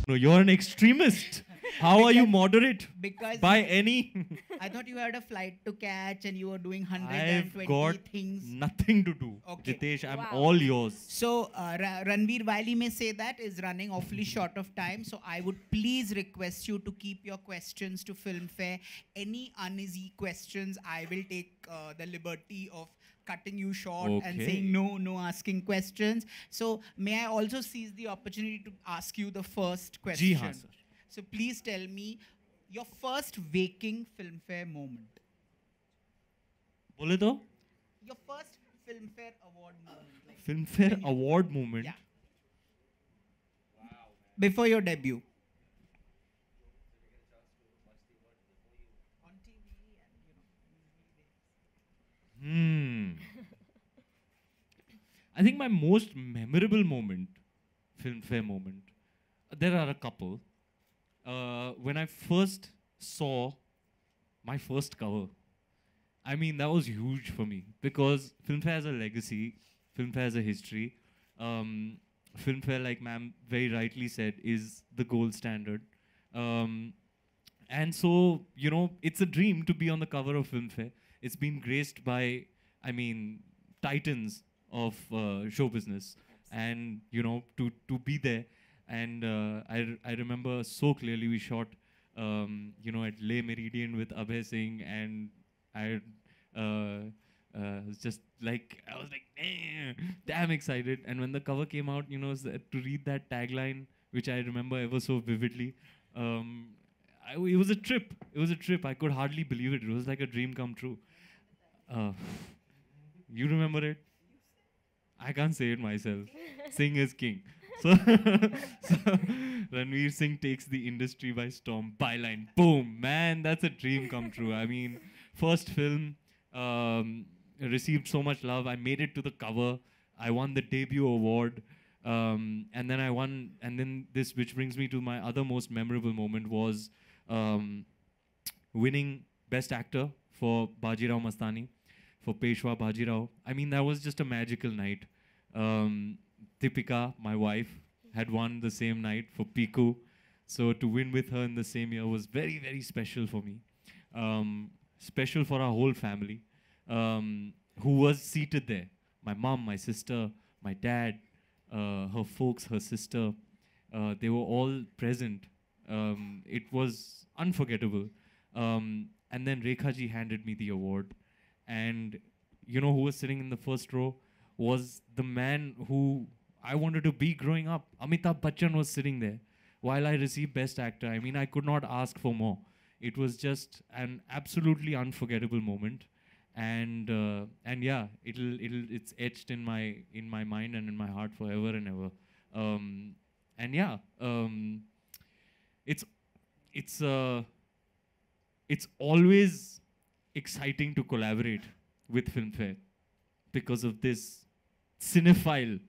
No, you're an extremist. How are you moderate? Because By any? I thought you had a flight to catch and you were doing I've 120 got things. nothing to do. Okay. Jitesh, I'm Wow. all yours. So Ranveer, while he may say that, is running awfully short of time. So I would please request you to keep your questions to Filmfare. Any uneasy questions, I will take the liberty of cutting you short and Okay. saying no asking questions. So may I also seize the opportunity to ask you the first question? Ji haan, sir. So please tell me your first waking Filmfare moment. Bole to? Your first Filmfare award moment. Like Filmfare award moment. Yeah. Before your debut. On TV and I think my most memorable moment, Filmfare moment, there are a couple. When I first saw my first cover, I mean, that was huge for me because Filmfare has a legacy, Filmfare has a history. Filmfare, like ma'am very rightly said, is the gold standard. And so, you know, it's a dream to be on the cover of Filmfare. It's been graced by, I mean, titans of show business. And, you know, to be there. And I remember so clearly we shot, you know, at Le Meridian with Abhay Singh. And I was just like, I was like, damn excited. And when the cover came out, you know, to read that tagline, which I remember ever so vividly, it was a trip. It was a trip. I could hardly believe it. It was like a dream come true. You remember it? I can't say it myself. Singh is king. So, so Ranveer Singh takes the industry by storm. Byline, boom, man, that's a dream come true. I mean, first film received so much love. I made it to the cover. I won the debut award. And then I won, and then this, which brings me to my other most memorable moment, was winning Best Actor for Bajirao Mastani, for Peshwa Bajirao. I mean, that was just a magical night. Deepika, my wife, had won the same night for Piku. So to win with her in the same year was very, very special for me. Special for our whole family, who was seated there. My mom, my sister, my dad, her folks, her sister, they were all present. It was unforgettable. And then Rekha ji handed me the award. And you know who was sitting in the first row? Was the man who I wanted to be growing up. Amitabh Bachchan was sitting there while I received Best Actor. I mean, I could not ask for more. It was just an absolutely unforgettable moment. And yeah, it's etched in my mind and in my heart forever and ever. And yeah, it's it's always exciting to collaborate with Filmfare because of this cinephile.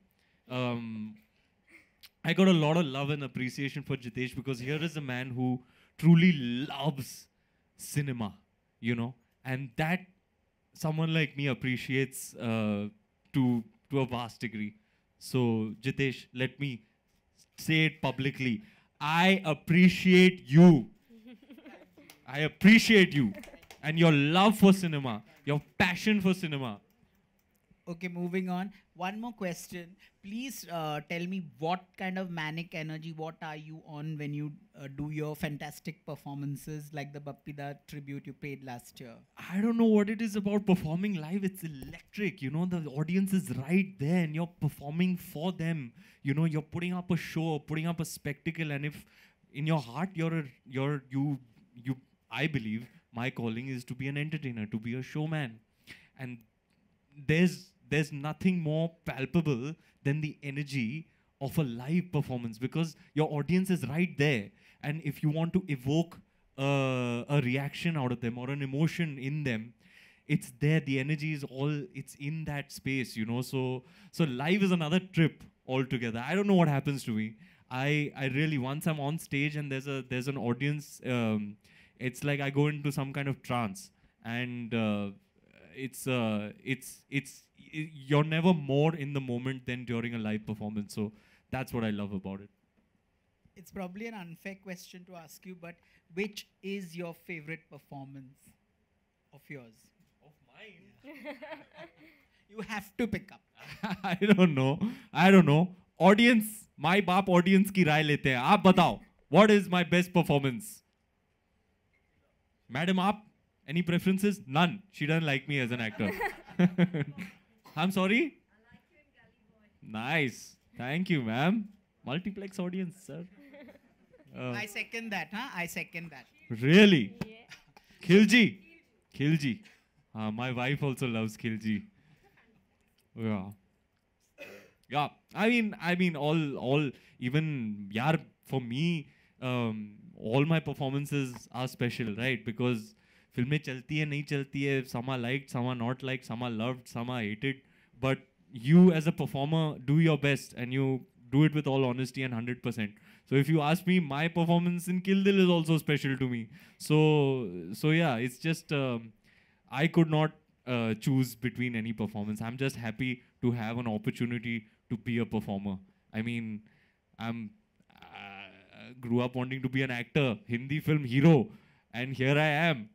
I got a lot of love and appreciation for Jitesh because here is a man who truly loves cinema, you know, and that someone like me appreciates to a vast degree. So Jitesh, let me say it publicly. I appreciate you. I appreciate you and your love for cinema, your passion for cinema. Okay, moving on. One more question. Please tell me what kind of manic energy, what are you on when you do your fantastic performances like the Bappida tribute you paid last year? I don't know what it is about performing live. It's electric. You know, the audience is right there and you're performing for them. You know, you're putting up a show, putting up a spectacle. And if in your heart, I believe my calling is to be an entertainer, to be a showman. And there's nothing more palpable than the energy of a live performance because your audience is right there. And if you want to evoke a reaction out of them or an emotion in them, it's there. The energy is it's in that space, you know. So live is another trip altogether. I don't know what happens to me. I really, once I'm on stage and there's an audience, it's like I go into some kind of trance. And you're never more in the moment than during a live performance. So that's what I love about it. It's probably an unfair question to ask you, but which is your favorite performance of yours? Of mine? You have to pick up. I don't know. I don't know. Audience, my बाप audience की राय लेते हैं. आप बताओ. What is my best performance? Madam, आप any preferences? None. She doesn't like me as an actor. I'm sorry? Nice. Thank you, ma'am. Multiplex audience, sir. I second that, huh? I second that. Really? Khilji. Khilji. My wife also loves Khilji. Yeah. Yeah. I mean, all, even, yaar, for me, all my performances are special, right? Because filमें चलती है, नहीं चलती है, some are liked, some are not liked, some are loved, some are hated. But you as a performer do your best and you do it with all honesty and 100%. So if you ask me, my performance in Kill Dil is also special to me. So yeah, it's just, I could not choose between any performance. I'm just happy to have an opportunity to be a performer. I mean, I'm grew up wanting to be an actor, Hindi film hero, and here I am,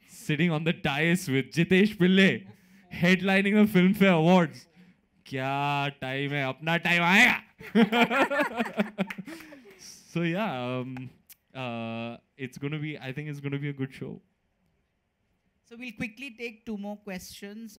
sitting on the dais with Jitesh Pillai, headlining the Filmfare Awards. क्या time है, अपना time आएगा. So yeah, it's gonna be. I think it's gonna be a good show. So we'll quickly take two more questions.